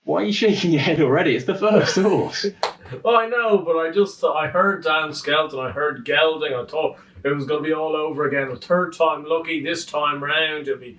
Why are you shaking your head already? It's the first horse. Well, I know, but I heard Dan Skelton, I heard gelding, I thought it was going to be all over again. The third time lucky, this time round it'll be...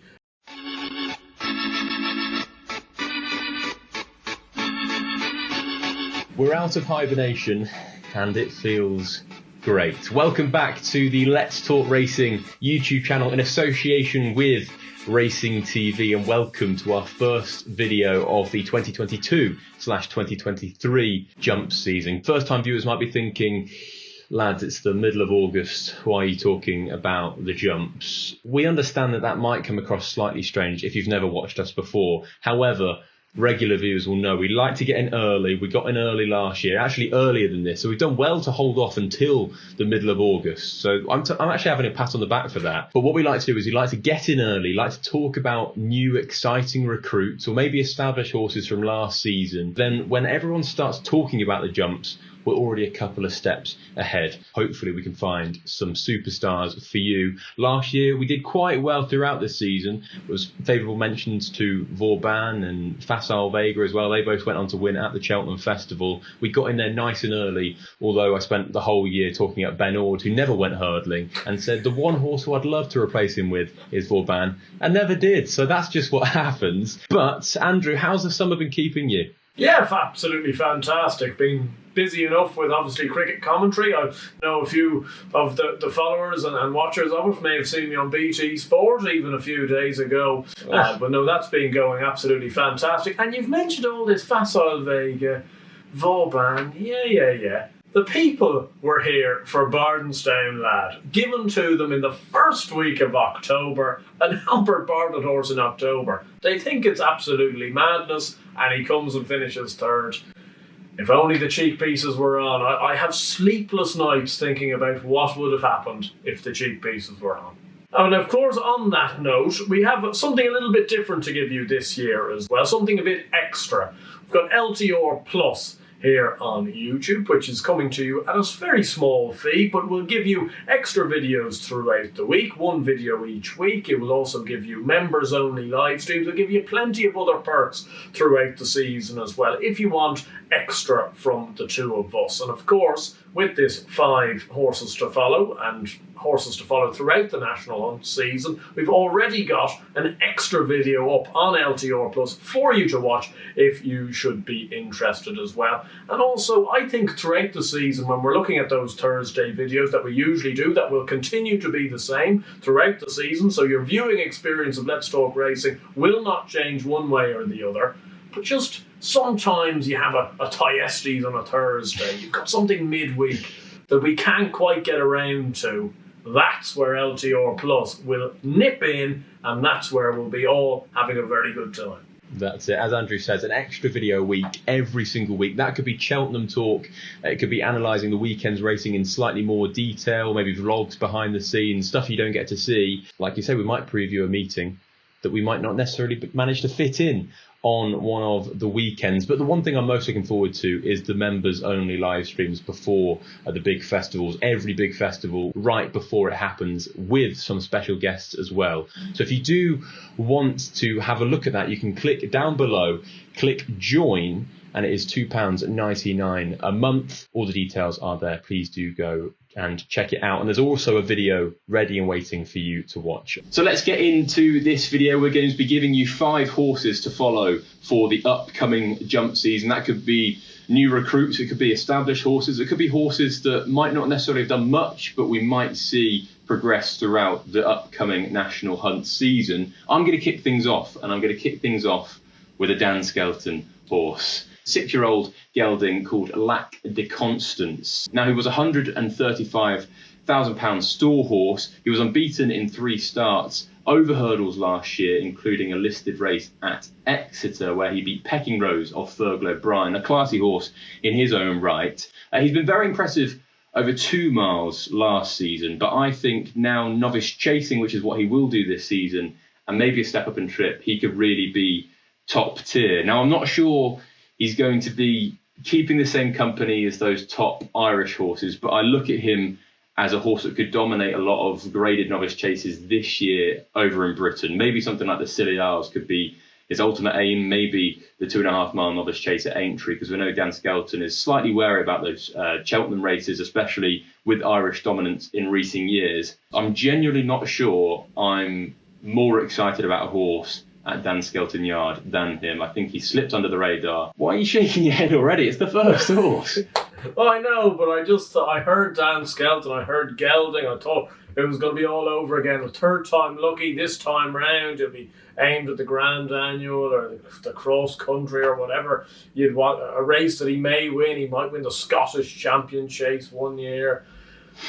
We're out of hibernation and it feels great. Welcome back to the Let's Talk Racing YouTube channel in association with Racing TV, and welcome to our first video of the 2022/2023 jump season. First time viewers might be thinking, lads, it's the middle of August, why are you talking about the jumps? We understand that that might come across slightly strange if you've never watched us before. However, regular viewers will know we like to get in early. We got in early last year, actually earlier than this, so we've done well to hold off until the middle of August. So I'm actually having a pat on the back for that. But what we like to do is we like to get in early, like to talk about new exciting recruits or maybe established horses from last season. Then when everyone starts talking about the jumps, we're already a couple of steps ahead. Hopefully we can find some superstars for you. Last year we did quite well throughout the season. It was favourable mentions to Vauban and Facile Vega as well. They both went on to win at the Cheltenham Festival. We got in there nice and early, although I spent the whole year talking about Ben Ord, who never went hurdling, and said the one horse who I'd love to replace him with is Vauban, and never did. So that's just what happens. But Andrew, how's the summer been keeping you? Yeah, absolutely fantastic. Been busy enough with obviously cricket commentary. I know a few of the followers and watchers of it may have seen me on BT Sport even a few days ago. But no, that's been going absolutely fantastic. And you've mentioned all this Facile Vega, Vauban, yeah. The people were here for Bardenstown Lad, given to them in the first week of October, an Albert Bartlett horse in October. They think it's absolutely madness, and he comes and finishes third. If only the cheek pieces were on. I have sleepless nights thinking about what would have happened if the cheek pieces were on. And of course, on that note, we have something a little bit different to give you this year as well, something a bit extra. We've got LTR Plus here on YouTube, which is coming to you at a very small fee, but will give you extra videos throughout the week, one video each week. It will also give you members only live streams. It'll give you plenty of other perks throughout the season as well, if you want extra from the two of us. And of course, with this 5 horses to follow and horses to follow throughout the National Hunt season, we've already got an extra video up on LTR Plus for you to watch if you should be interested as well. And also, I think throughout the season, when we're looking at those Thursday videos that we usually do, that will continue to be the same throughout the season. So your viewing experience of Let's Talk Racing will not change one way or the other. But just sometimes you have a Thyestes on a Thursday. You've got something midweek that we can't quite get around to. That's where LTR Plus will nip in, and that's where we'll be all having a very good time. That's it. As Andrew says, an extra video a week, every single week. That could be Cheltenham talk. It could be analysing the weekend's racing in slightly more detail, maybe vlogs behind the scenes, stuff you don't get to see. Like you say, we might preview a meeting that we might not necessarily manage to fit in on one of the weekends. But the one thing I'm most looking forward to is the members only live streams before the big festivals, every big festival right before it happens, with some special guests as well. So if you do want to have a look at that, you can click down below, click join, and it is £2.99 a month. All the details are there. Please do go and check it out. And there's also a video ready and waiting for you to watch. So let's get into this video. We're going to be giving you 5 horses to follow for the upcoming jump season. That could be new recruits, it could be established horses, it could be horses that might not necessarily have done much, but we might see progress throughout the upcoming National Hunt season. I'm going to kick things off, and I'm going to kick things off with a Dan Skelton horse. 6-year-old gelding called Lac de Constance. Now, he was a £135,000 store horse. He was unbeaten in 3 starts over hurdles last year, including a listed race at Exeter, where he beat Pecking Rose of Thurglow Bryan, a classy horse in his own right. He's been very impressive over 2 miles last season, but I think now novice chasing, which is what he will do this season, and maybe a step up in trip, he could really be top tier. Now, I'm not sure he's going to be keeping the same company as those top Irish horses, but I look at him as a horse that could dominate a lot of graded novice chases this year over in Britain. Maybe something like the Scilly Isles could be his ultimate aim may be the 2.5 mile novice chase at Aintree, because we know Dan Skelton is slightly wary about those Cheltenham races, especially with Irish dominance in recent years. I'm genuinely not sure I'm more excited about a horse at Dan Skelton Yard than him. I think he slipped under the radar. Why are you shaking your head already? It's the first horse. Well, I know, but I heard Dan Skelton, I heard gelding, I thought it was going to be all over again. A third time lucky, this time round it'll be aimed at the Grand Annual or the cross country or whatever. You'd want a race that he may win. He might win the Scottish Champion Chase one year.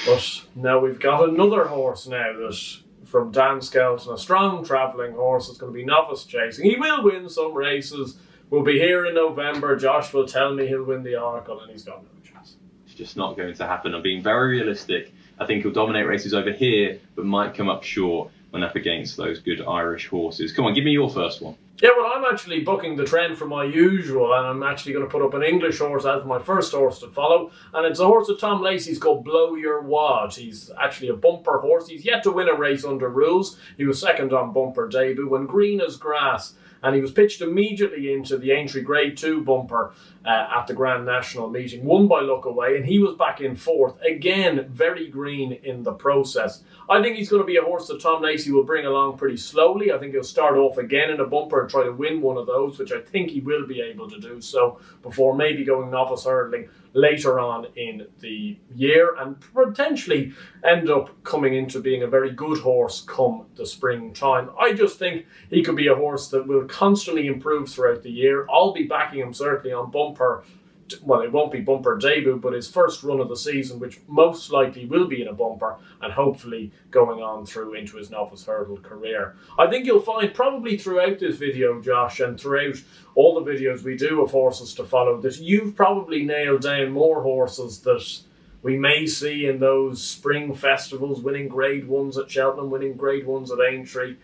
But now we've got another horse now that's from Dan Skelton, a strong travelling horse that's going to be novice chasing. He will win some races. We'll be here in November. Josh will tell me he'll win the Oracle, and he's got no chance. It's just not going to happen. I'm being very realistic. I think he'll dominate races over here, but might come up short when up against those good Irish horses. Come on, give me your first one. Yeah, well, I'm actually bucking the trend from my usual, and I'm actually going to put up an English horse as my first horse to follow, and it's a horse that Tom Lacey's called Blow Your Wad. He's actually a bumper horse. He's yet to win a race under rules. He was second on bumper debut when green as grass, and he was pitched immediately into the Aintree Grade 2 bumper at the Grand National meeting, won by luck away, and he was back in fourth. Again, very green in the process. I think he's going to be a horse that Tom Lacey will bring along pretty slowly. I think he'll start off again in a bumper and try to win one of those, which I think he will be able to do so before maybe going novice hurdling later on in the year, and potentially end up coming into being a very good horse come the springtime. I just think he could be a horse that will constantly improve throughout the year. I'll be backing him certainly on bumper. Well, it won't be bumper debut, but his first run of the season, which most likely will be in a bumper, and hopefully going on through into his novice hurdle career. I think you'll find probably throughout this video, Josh, and throughout all the videos we do of horses to follow, that you've probably nailed down more horses that we may see in those spring festivals, winning Grade 1s at Cheltenham, winning Grade 1s at Aintree.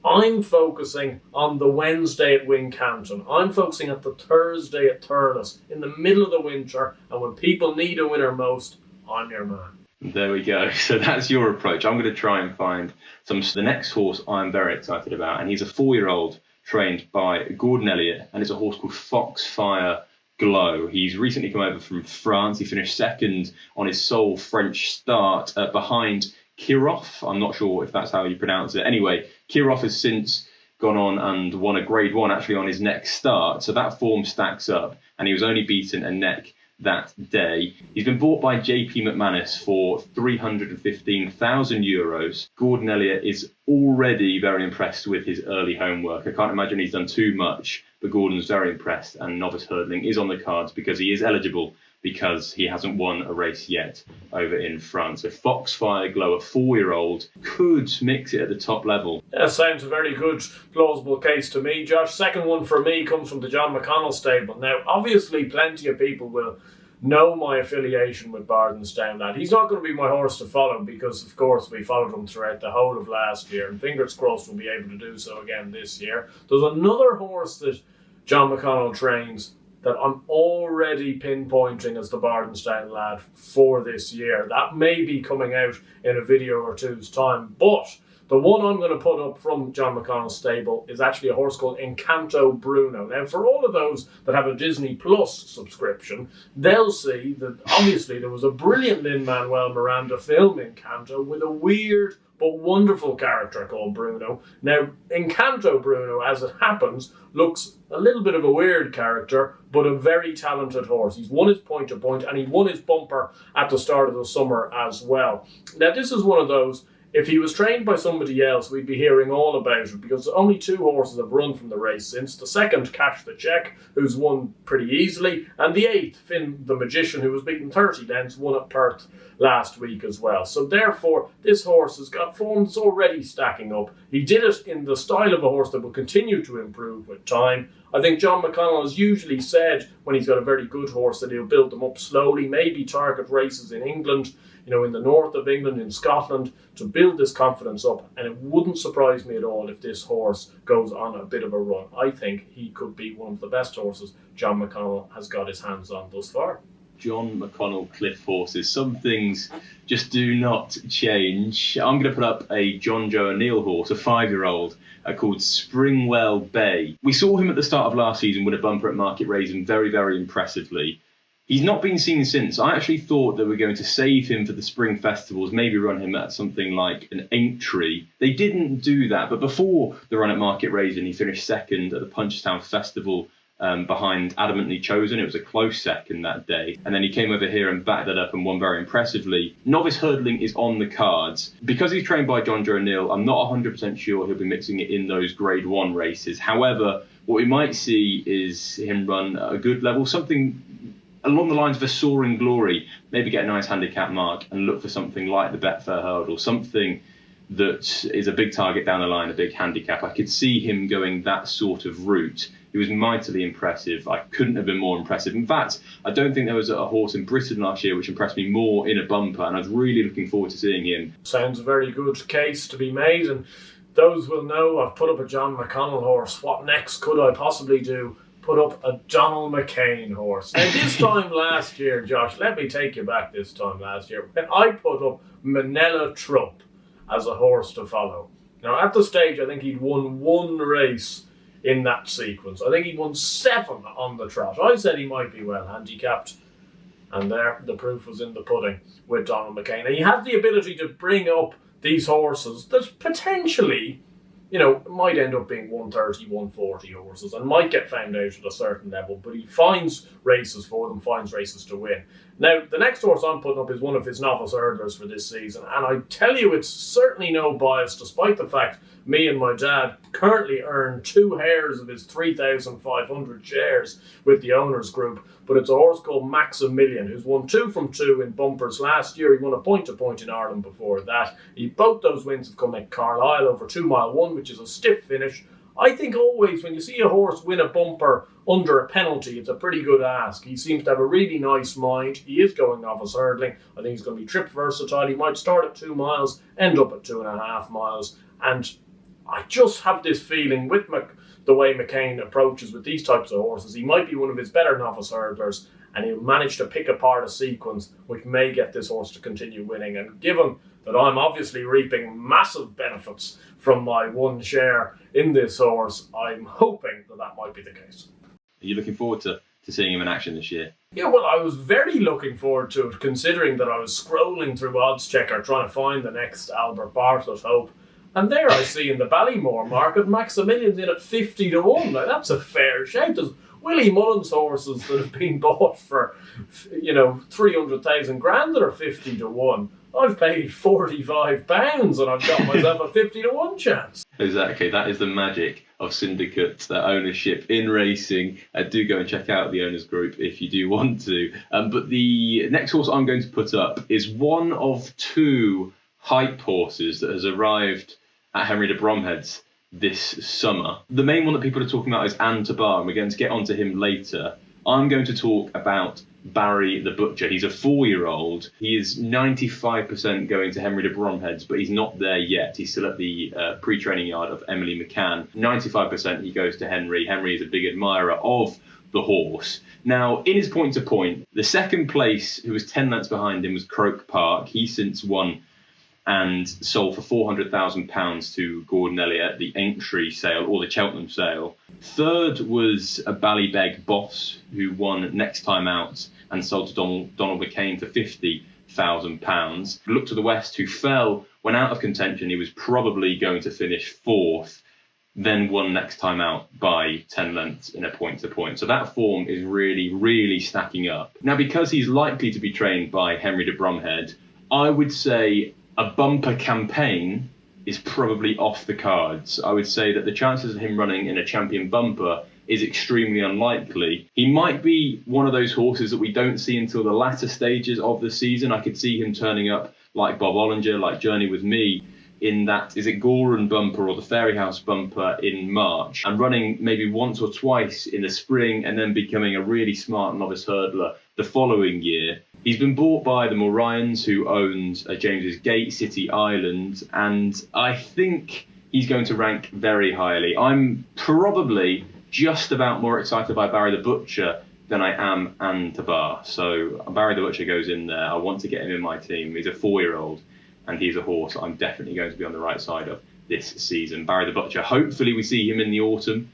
I'm focusing on the Wednesday at Wincanton. I'm focusing at the Thursday at Thurles, in the middle of the winter, and when people need a winner most, I'm your man. There we go. So that's your approach. I'm going to try and find the next horse I'm very excited about, and he's a 4-year-old trained by Gordon Elliott, and it's a horse called FOXFIRE Glow. He's recently come over from France. He finished second on his sole French start behind Kirov. I'm not sure if that's how you pronounce it. Anyway, Kirov has since gone on and won a Grade 1 actually on his next start. So that form stacks up, and he was only beaten a neck that day. He's been bought by JP McManus for €315,000. Gordon Elliott is already very impressed with his early homework. I can't imagine he's done too much, but Gordon's very impressed, and novice hurdling is on the cards because he is eligible, because he hasn't won a race yet over in France. So FOXFIRE Glow, a 4-year-old, could mix it at the top level. That sounds a very good, plausible case to me, Josh. Second one for me comes from the John McConnell stable. Now, obviously, plenty of people will know my affiliation with Bardensdown Lad. He's not going to be my horse to follow because, of course, we followed him throughout the whole of last year, and fingers crossed we'll be able to do so again this year. There's another horse that John McConnell trains that I'm already pinpointing as the Bardensdown Lad for this year. That may be coming out in a video or two's time, but the one I'm going to put up from John McConnell's stable is actually a horse called ENCANTO Bruno. Now, for all of those that have a Disney Plus subscription, they'll see that obviously there was a brilliant Lin-Manuel Miranda film, ENCANTO, with a weird but wonderful character called Bruno. Now, ENCANTO Bruno, as it happens, looks a little bit of a weird character, but a very talented horse. He's won his point-to-point, and he won his bumper at the start of the summer as well. Now, this is one of those, if he was trained by somebody else, we'd be hearing all about it, because only 2 horses have run from the race since. The second, Cash the Check, who's won pretty easily, and the 8th, Finn the Magician, who was beaten 30 lengths, won at Perth last week as well. So therefore, this horse has got form that's already stacking up. He did it in the style of a horse that will continue to improve with time. I think John McConnell has usually said when he's got a very good horse that he'll build them up slowly, maybe target races in England, you know, in the north of England, in Scotland, to build this confidence up. And it wouldn't surprise me at all if this horse goes on a bit of a run. I think he could be one of the best horses John McConnell has got his hands on thus far. John McConnell Cliff horses. Some things just do not change. I'm going to put up a John Joe O'Neill horse, a 5-year-old, called Springwell Bay. We saw him at the start of last season win a bumper at Market Rasen very, very impressively. He's not been seen since. I actually thought they were going to save him for the spring festivals, maybe run him at something like an Aintree. They didn't do that, but before the run at Market Rasen, he finished second at the Punchestown Festival behind Adamantly Chosen. It was a close second that day. And then he came over here and backed that up and won very impressively. Novice hurdling is on the cards. Because he's trained by John Joe O'Neill, I'm not 100% sure he'll be mixing it in those Grade 1 races. However, what we might see is him run at a good level, something along the lines of a Soaring Glory, maybe get a nice handicap mark and look for something like the Betfair Hurdle, something that is a big target down the line, a big handicap. I could see him going that sort of route. He was mightily impressive. I couldn't have been more impressive. In fact, I don't think there was a horse in Britain last year which impressed me more in a bumper, and I was really looking forward to seeing him. Sounds a very good case to be made, and those will know I've put up a John McConnell horse. What next could I possibly do? Put up a Donald McCain horse. Now, this time last year, Josh, let me take you back this time last year, when I put up Manila Trump as a horse to follow. Now, at the stage, I think he'd won 1 race in that sequence. I think he'd won 7 on the trot. I said he might be well handicapped, and there, the proof was in the pudding with Donald McCain. And he had the ability to bring up these horses that potentially, you know, might end up being 130, 140 horses and might get found out at a certain level, but he finds races for them, finds races to win. Now, the next horse I'm putting up is one of his novice hurdlers for this season, and I tell you, it's certainly no bias, despite the fact me and my dad currently earn 2 hairs of his 3,500 shares with the owners group, but it's a horse called Maximilian, who's won 2 from 2 in bumpers last year. He won a point-to-point in Ireland before that. Both those wins have come at Carlisle over 2 Mile 1, which is a stiff finish. I think always when you see a horse win a bumper under a penalty, it's a pretty good ask. He seems to have a really nice mind. He is going novice hurdling. I think he's going to be trip versatile. He might start at 2 miles, end up at 2.5 miles. And I just have this feeling with the way McCain approaches with these types of horses, he might be one of his better novice hurdlers, and he'll manage to pick apart a sequence which may get this horse to continue winning. And given that I'm obviously reaping massive benefits from my 1 share in this horse, I'm hoping that that might be the case. Are you looking forward to seeing him in action this year? Yeah, well, I was very looking forward to it, considering that I was scrolling through Odds Checker trying to find the next Albert Bartlett hope. And there I see in the Ballymore market, Maximilian's in at 50 to 1. Now, that's a fair shout. There's Willie Mullins horses that have been bought for, 300,000 grand that are 50 to 1. I've paid £45 and I've got myself a 50 to 1 chance. Exactly. That is the magic of syndicates, their ownership in racing. Do go and check out the owners group if you do want to. But the next horse I'm going to put up is one of 2 hype horses that has arrived at Henry de Bromhead's this summer. The main one that people are talking about is Ante-Post, and we're going to get onto him later. I'm going to talk about Barry the Butcher. He's a 4-year-old. He is 95% going to Henry de Bromhead's, but he's not there yet. He's still at the pre-training yard of Emily McCann. 95% he goes to Henry. Henry is a big admirer of the horse. Now, in his point-to-point, the second place, who was 10 lengths behind him, was Croke Park. He since won and sold for £400,000 to Gordon Elliott, the Aintree sale or the Cheltenham sale. Third was a Ballybeg Boss, who won next time out and sold to Donald McCain for £50,000. Look to the West, who fell when out of contention. He was probably going to finish 4th, then won next time out by 10 lengths in a point-to-point. So that form is really, really stacking up. Now, because he's likely to be trained by Henry de Bromhead, I would say a bumper campaign is probably off the cards. I would say that the chances of him running in a champion bumper is extremely unlikely. He might be one of those horses that we don't see until the latter stages of the season. I could see him turning up like Bob Ollinger, like Journey With Me, in that, is it Goran bumper or the Fairyhouse bumper in March, and running maybe once or twice in the spring and then becoming a really smart novice hurdler the following year. He's been bought by the Morrions, who owns James's Gate, City Island, and I think he's going to rank very highly. I'm probably just about more excited by Barry the Butcher than I am Ante-Post. So Barry the Butcher goes in there. I want to get him in my team. He's a 4-year-old and he's a horse I'm definitely going to be on the right side of this season. Barry the Butcher, hopefully we see him in the autumn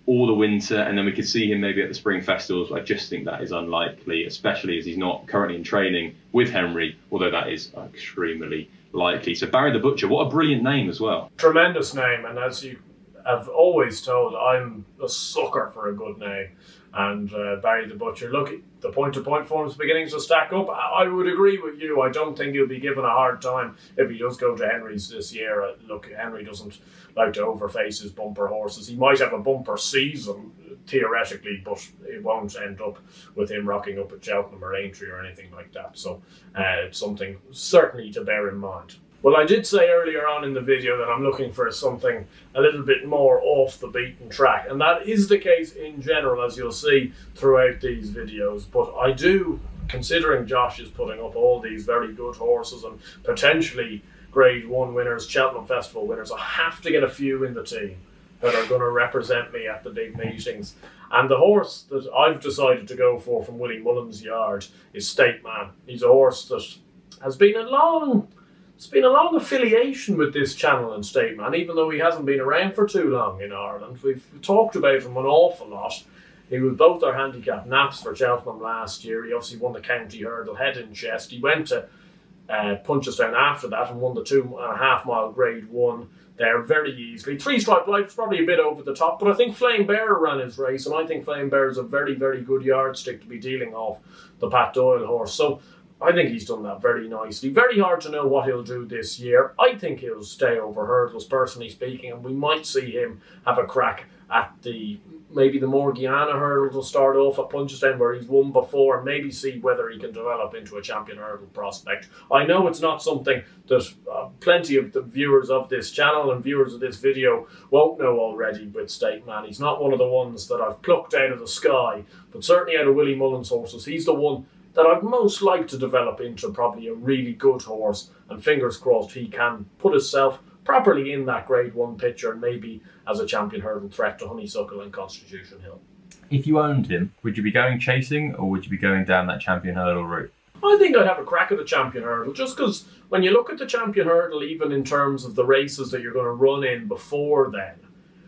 or the winter, and then we could see him maybe at the spring festivals. I just think that is unlikely, especially as he's not currently in training with HENRI, although that is extremely likely. So Barry the Butcher, what a brilliant name as well. Tremendous name, and as you have always told, I'm a sucker for a good name. And Barry the Butcher, look, the point-to-point form's beginning to stack up. I would agree with you. I don't think he'll be given a hard time if he does go to HENRI's this year. Look, HENRI doesn't like to overface his bumper horses. He might have a bumper season, theoretically, but it won't end up with him rocking up at Cheltenham or Aintree or anything like that. So it's something certainly to bear in mind. Well, I did say earlier on in the video that I'm looking for something a little bit more off the beaten track, and that is the case in general, as you'll see throughout these videos. But I do, considering Josh is putting up all these very good horses and potentially Grade 1 winners, Cheltenham Festival winners, I have to get a few in the team that are going to represent me at the big meetings. And the horse that I've decided to go for from Willie Mullins' yard is State Man. He's a horse that has been it's been a long affiliation with this channel and State Man, even though he hasn't been around for too long in Ireland. We've talked about him an awful lot. He was both our handicap naps for Cheltenham last year. He obviously won the county hurdle head and chest. He went to Punchestown after that and won the 2.5 mile Grade 1 there very easily. 3-Stripe Life's probably a bit over the top, but I think Flame Bearer ran his race, and I think Flame Bearer is a very, very good yardstick to be dealing off the Pat Doyle horse. So I think he's done that very nicely. Very hard to know what he'll do this year. I think he'll stay over hurdles, personally speaking, and we might see him have a crack at maybe the Morgiana hurdles will start off at Punchestown where he's won before, and maybe see whether he can develop into a champion hurdle prospect. I know it's not something that plenty of the viewers of this channel and viewers of this video won't know already with State Man. He's not one of the ones that I've plucked out of the sky, but certainly out of Willie Mullins' horses, he's the one that I'd most like to develop into probably a really good horse, and fingers crossed he can put himself properly in that Grade 1 picture and maybe as a champion hurdle threat to Honeysuckle and Constitution Hill. If you owned him, would you be going chasing or would you be going down that champion hurdle route? I think I'd have a crack at the champion hurdle, just because when you look at the champion hurdle, even in terms of the races that you're going to run in before then,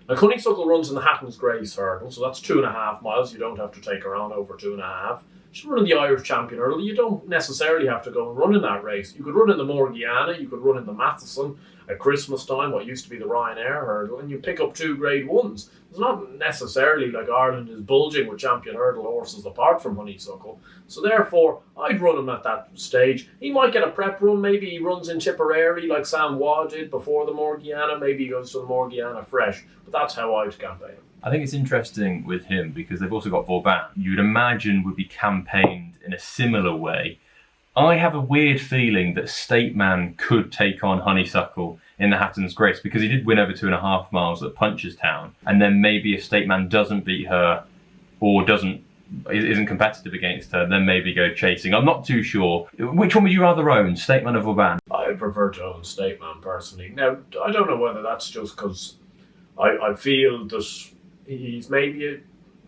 like Honeysuckle runs in the Hatton's Grace hurdle, so that's 2.5 miles. You don't have to take her on over 2.5. You run in the Irish champion hurdle, you don't necessarily have to go and run in that race. You could run in the Morgiana, you could run in the Matheson at Christmas time, what used to be the Ryanair hurdle, and you pick up 2 Grade 1s. It's not necessarily like Ireland is bulging with champion hurdle horses apart from Honeysuckle. So therefore, I'd run him at that stage. He might get a prep run, maybe he runs in Tipperary like Sam Waugh did before the Morgiana, maybe he goes to the Morgiana fresh, but that's how I'd campaign him. I think it's interesting with him because they've also got Vauban. You'd imagine would be campaigned in a similar way. I have a weird feeling that State Man could take on Honeysuckle in the Hatton's Grace because he did win over 2.5 miles at Punchestown. And then maybe if State Man doesn't beat her or isn't competitive against her, then maybe go chasing. I'm not too sure. Which one would you rather own, State Man or Vauban? I prefer to own State Man personally. Now, I don't know whether that's just because I feel that he's maybe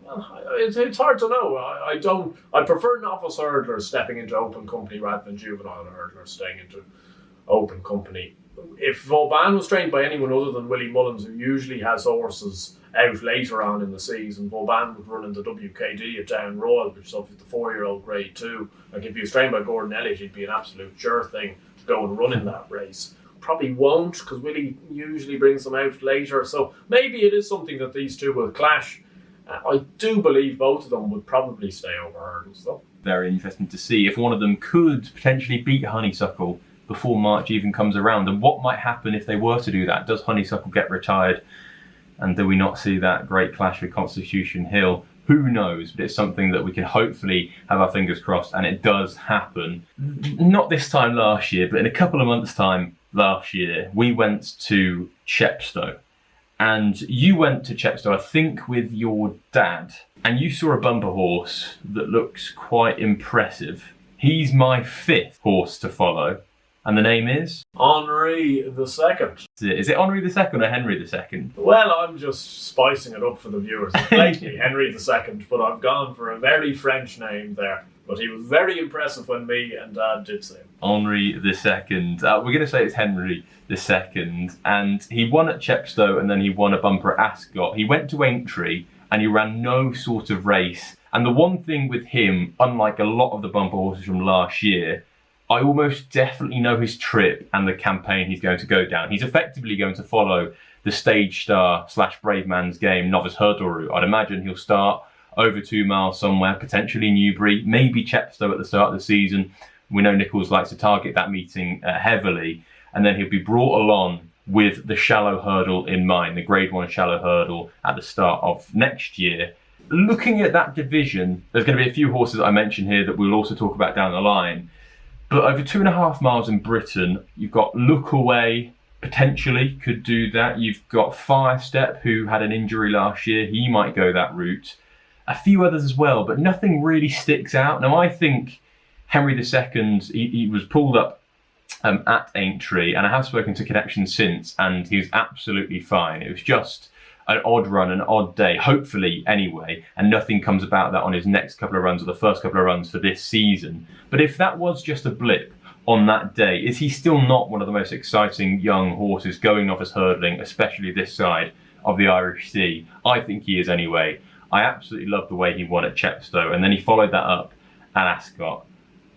it's hard to know. I prefer novice hurdlers stepping into open company rather than juvenile hurdlers staying into open company. If Vauban was trained by anyone other than Willie Mullins, who usually has horses out later on in the season, Vauban would run in the WKD at Down Royal, which is obviously the 4-year-old Grade 2. Like if he was trained by Gordon Elliott, he'd be an absolute sure thing to go and run in that race. Probably won't, because Willie usually brings them out later. So maybe it is something that these two will clash. I do believe both of them would probably stay over hurdles, though. Very interesting to see if one of them could potentially beat Honeysuckle before March even comes around, and what might happen if they were to do that. Does Honeysuckle get retired, and do we not see that great clash with Constitution Hill? Who knows, but it's something that we can hopefully have our fingers crossed, and it does happen. Not this time last year, but in a couple of months' time last year, we went to Chepstow. And you went to Chepstow, I think, with your dad, and you saw a bumper horse that looks quite impressive. He's my 5th horse to follow, And the name is? Henri the Second. Is it Henri II or Henry II? Well, I'm just spicing it up for the viewers. It's blatantly Henri II, but I've gone for a very French name there. But he was very impressive when me and Dad did say him. Henri II. We're going to say it's Henry II. And he won at Chepstow and then he won a bumper at Ascot. He went to Aintree and he ran no sort of race. And the one thing with him, unlike a lot of the bumper horses from last year, I almost definitely know his trip and the campaign he's going to go down. He's effectively going to follow the Stage Star / Brave Man's Game novice hurdle route. I'd imagine he'll start over 2 miles somewhere, potentially Newbury, maybe Chepstow at the start of the season. We know Nicholls likes to target that meeting heavily, and then he'll be brought along with the shallow hurdle in mind, the Grade 1 shallow hurdle at the start of next year. Looking at that division, there's going to be a few horses that I mentioned here that we'll also talk about down the line. But over 2.5 miles in Britain, you've got Look Away, potentially could do that. You've got Firestep, who had an injury last year. He might go that route. A few others as well, but nothing really sticks out. Now, I think Henri II, he was pulled up at Aintree, and I have spoken to Connection since, and he was absolutely fine. It was just an odd run, an odd day, hopefully anyway, and nothing comes about that on his next couple of runs or the first couple of runs for this season. But if that was just a blip on that day, is he still not one of the most exciting young horses going off as hurdling, especially this side of the Irish Sea? I think he is anyway. I absolutely love the way he won at Chepstow, and then he followed that up at Ascot.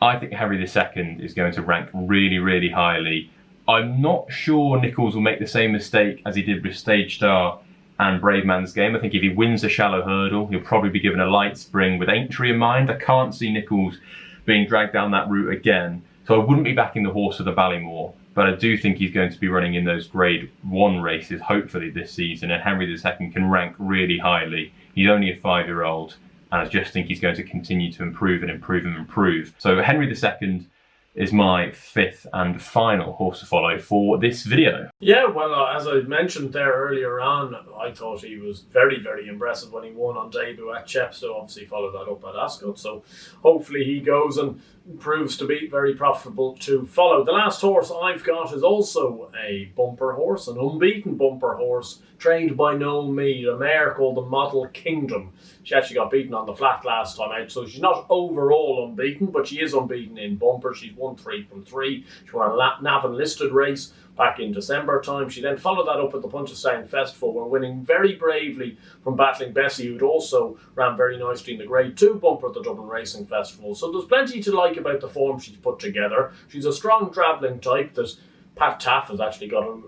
I think Henri II is going to rank really, really highly. I'm not sure Nicholls will make the same mistake as he did with Stage Star and Brave Man's Game. I think if he wins the shallow hurdle, he'll probably be given a light spring with Aintree in mind. I can't see Nicholls being dragged down that route again, so I wouldn't be backing the horse of the Ballymore. But I do think he's going to be running in those Grade 1 races, hopefully this season, and Henri II can rank really highly. He's only a 5-year-old, and I just think he's going to continue to improve and improve and improve. So Henri II is my 5th and final horse to follow for this video. Yeah, well, as I mentioned there earlier on, I thought he was very, very impressive when he won on debut at Chepstow. Obviously followed that up at Ascot, so hopefully he goes and proves to be very profitable to follow. The last horse I've got is also a bumper horse, an unbeaten bumper horse, trained by Noel Meade, a mare called the Model Kingdom. She actually got beaten on the flat last time out, so she's not overall unbeaten, but she is unbeaten in bumper. She's won 3 from 3. She won a Navan listed race back in December time. She then followed that up at the Punchestown Festival, where winning very bravely from Battling Bessie, who'd also ran very nicely in the Grade 2 bumper at the Dublin Racing Festival. So there's plenty to like about the form she's put together. She's a strong travelling type that Pat Taff has actually got a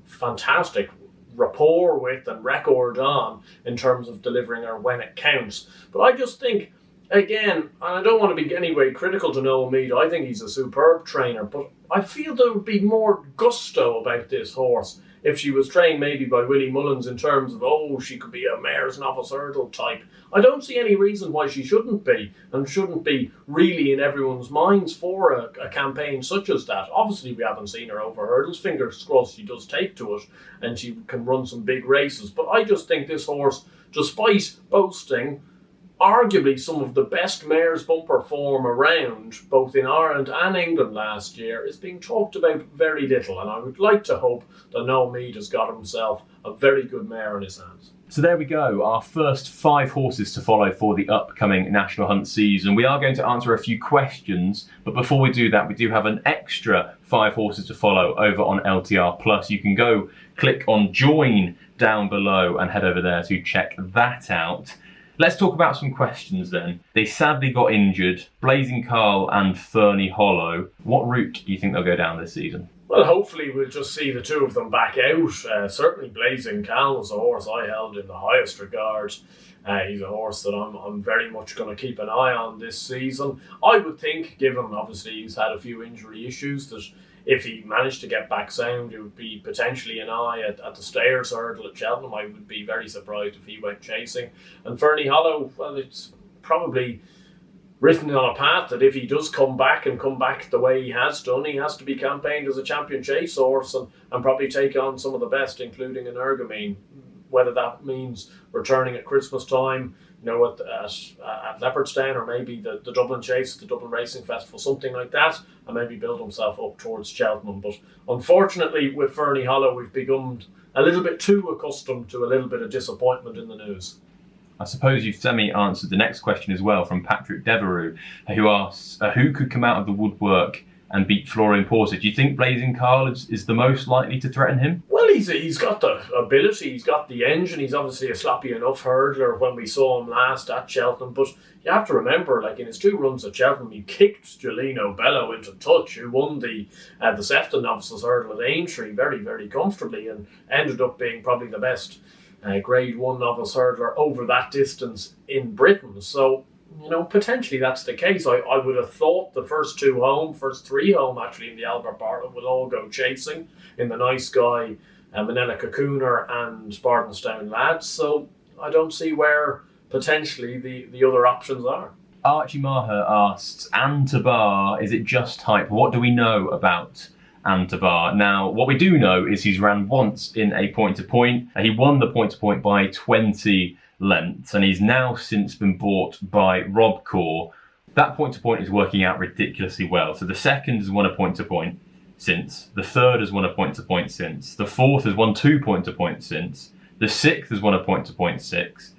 fantastic rapport with and record on in terms of delivering her when it counts. But I just think, again, and I don't want to be anyway critical to Noel Meade, I think he's a superb trainer, but I feel there would be more gusto about this horse if she was trained maybe by Willie Mullins in terms of, oh, she could be a mare's novice hurdle type. I don't see any reason why she shouldn't be, and shouldn't be really in everyone's minds for a campaign such as that. Obviously, we haven't seen her over hurdles. Fingers crossed she does take to it and she can run some big races. But I just think this horse, despite boasting arguably some of the best mares bumper form around, both in Ireland and England last year, is being talked about very little, and I would like to hope that Noel Meade has got himself a very good mare in his hands. So there we go, our first 5 horses to follow for the upcoming National Hunt season. We are going to answer a few questions, but before we do that, we do have an extra 5 horses to follow over on LTR Plus. You can go click on join down below and head over there to check that out. Let's talk about some questions then. They sadly got injured, Blazing Carl and Fernie Hollow. What route do you think they'll go down this season? Well, hopefully we'll just see the 2 of them back out. Certainly Blazing Carl was a horse I held in the highest regard. He's a horse that I'm very much going to keep an eye on this season. I would think, given obviously he's had a few injury issues, that if he managed to get back sound, it would be potentially an eye at the Stayers hurdle at Cheltenham. I would be very surprised if he went chasing. And Fernie Hollow, well, it's probably written on a path that if he does come back and come back the way he has done, he has to be campaigned as a champion chase horse and probably take on some of the best, including an Ergamine. Whether that means returning at Christmas time at Leopardstown, or maybe the Dublin Chase, the Dublin Racing Festival, something like that, and maybe build himself up towards Cheltenham. But unfortunately, with Fernie Hollow, we've become a little bit too accustomed to a little bit of disappointment in the news. I suppose you've semi-answered the next question as well from Patrick Devereux, who asks, who could come out of the woodwork and beat Florian Porter? Do you think Blazing Carl is the most likely to threaten him? Well, he's got the ability, he's got the engine, he's obviously a sloppy enough hurdler when we saw him last at Cheltenham, but you have to remember, like in his 2 runs at Cheltenham, he kicked Giolino Bello into touch, who won the Sefton Novices Hurdle at Aintree very, very comfortably, and ended up being probably the best Grade 1 novice hurdler over that distance in Britain. So, potentially that's the case. I would have thought the first 3 home actually in the Albert Bartlett will all go chasing in the Nice Guy, Manila Cocooner and Bardenstown Lads. So I don't see where potentially the other options are. Archie Maher asks, Ante-Post, is it just hype? What do we know about Ante-Post? Now, what we do know is he's ran once in a point-to-point. He won the point-to-point by 20 lengths, and he's now since been bought by Rob Corr. That point-to-point is working out ridiculously well. So the second has won a point-to-point since. The third has won a point-to-point since. The fourth has won 2 point-to-points since. The sixth has won a point-to-point since.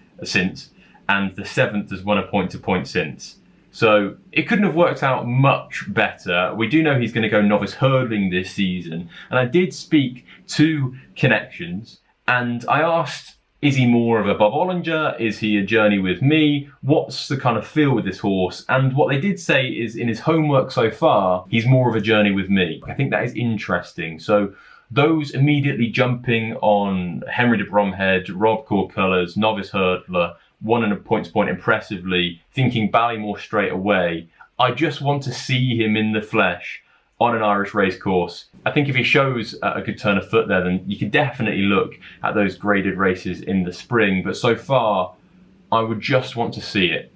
And the seventh has won a point-to-point since. So it couldn't have worked out much better. We do know he's going to go novice hurdling this season. And I did speak to Connections, and I asked, is he more of a Bob Ollinger? Is he a journey with me? What's the kind of feel with this horse? And what they did say is, in his homework so far, he's more of a journey with me. I think that is interesting. So those immediately jumping on Henry de BRONHEAD, Rob Corr colours, novice hurdler, won in a point-to-point impressively, thinking Ballymore straight away. I just want to see him in the flesh on an Irish racecourse. I think if he shows a good turn of foot there, then you can definitely look at those graded races in the spring. But so far, I would just want to see it.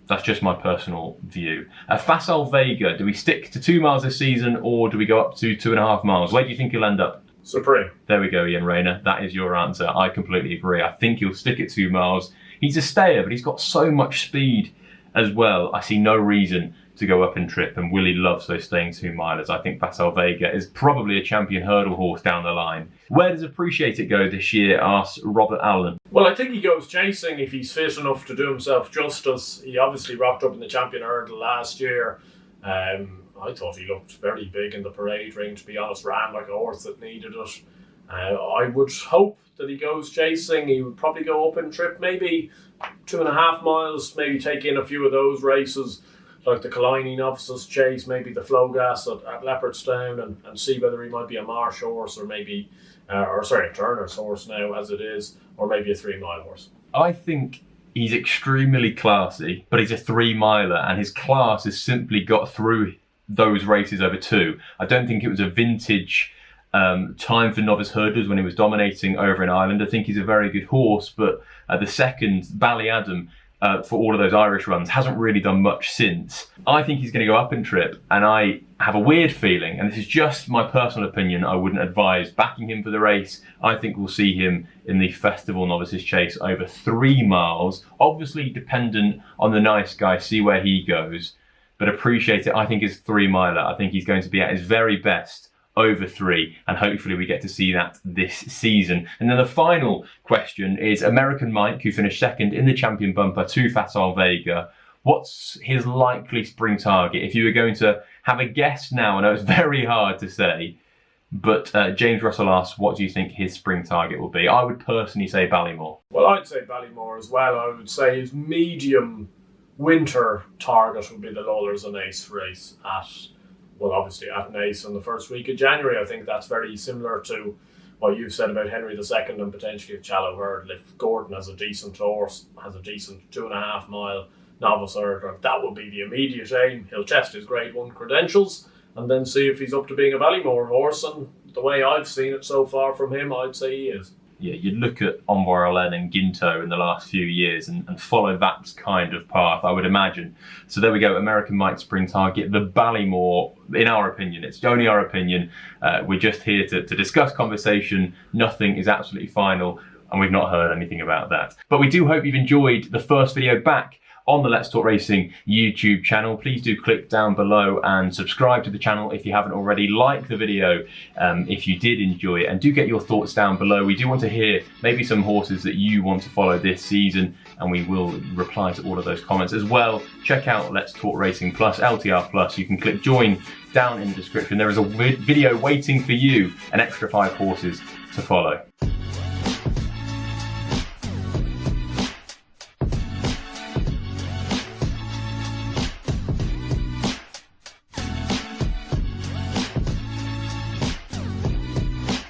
That's just my personal view. Facile Vega, do we stick to 2 miles this season, or do we go up to 2.5 miles? Where do you think he'll end up? Supreme. There we go, Ian Rayner. That is your answer. I completely agree. I think he'll stick at 2 miles. He's a stayer, but he's got so much speed as well. I see no reason to go up in trip, and Willie loves those staying 2 milers. I think Facile Vega is probably a champion hurdle horse down the line. Where does Appreciate It go this year, asks Robert Allen. Well, I think he goes chasing if he's fit enough to do himself justice. He obviously rocked up in the champion hurdle last year. I thought he looked very big in the parade ring, to be honest. Ran like a horse that needed it. I would hope that he goes chasing. He would probably go up in trip, maybe 2.5 miles, maybe take in a few of those races, like the Killiney Novices Chase, maybe the Flowgas at Leopardstown, and see whether he might be a Marsh horse, or maybe, a Turner's horse now as it is, or maybe a 3 mile horse. I think he's extremely classy, but he's a 3 miler, and his class has simply got through those races over 2. I don't think it was a vintage time for novice hurdlers when he was dominating over in Ireland. I think he's a very good horse, but the second, Ballyadam, for all of those Irish runs, hasn't really done much since. I think he's going to go up in trip, and I have a weird feeling, and this is just my personal opinion, I wouldn't advise backing him for the race. I think we'll see him in the Festival Novices Chase over 3 miles, obviously dependent on the Nice Guy, see where he goes, but Appreciate It, I think is 3 miler. I think he's going to be at his very best over 3, and hopefully we get to see that this season. And then the final question is American Mike, who finished second in the champion bumper to Facile Vega. What's his likely spring target? If you were going to have a guess now, I know it's very hard to say, but James Russell asks, what do you think his spring target will be? I would personally say Ballymore. Well, I'd say Ballymore as well. I would say his medium winter target would be the Lollers and Ace race obviously at Naas in the first week of January. I think that's very similar to what you've said about Henry II and potentially a Shallow Hurdle. If Gordon has a decent horse, has a decent 2.5 mile novice hurdler, that will be the immediate aim. He'll test his Grade 1 credentials and then see if he's up to being a Ballymore horse, and the way I've seen it so far from him, I'd say he is. Yeah, you'd look at Envoy Orlen and Ginto in the last few years and follow that kind of path, I would imagine. So there we go, American Mike spring target, the Ballymore, in our opinion. It's only our opinion. We're just here to discuss conversation. Nothing is absolutely final. and we've not heard anything about that. But we do hope you've enjoyed the first video back on the Let's Talk Racing YouTube channel. Please do click down below and subscribe to the channel if you haven't already. Like the video if you did enjoy it, and do get your thoughts down below. We do want to hear maybe some horses that you want to follow this season, and we will reply to all of those comments as well. Check out Let's Talk Racing Plus, LTR Plus. You can click join down in the description. There is a video waiting for you, an extra 5 horses to follow.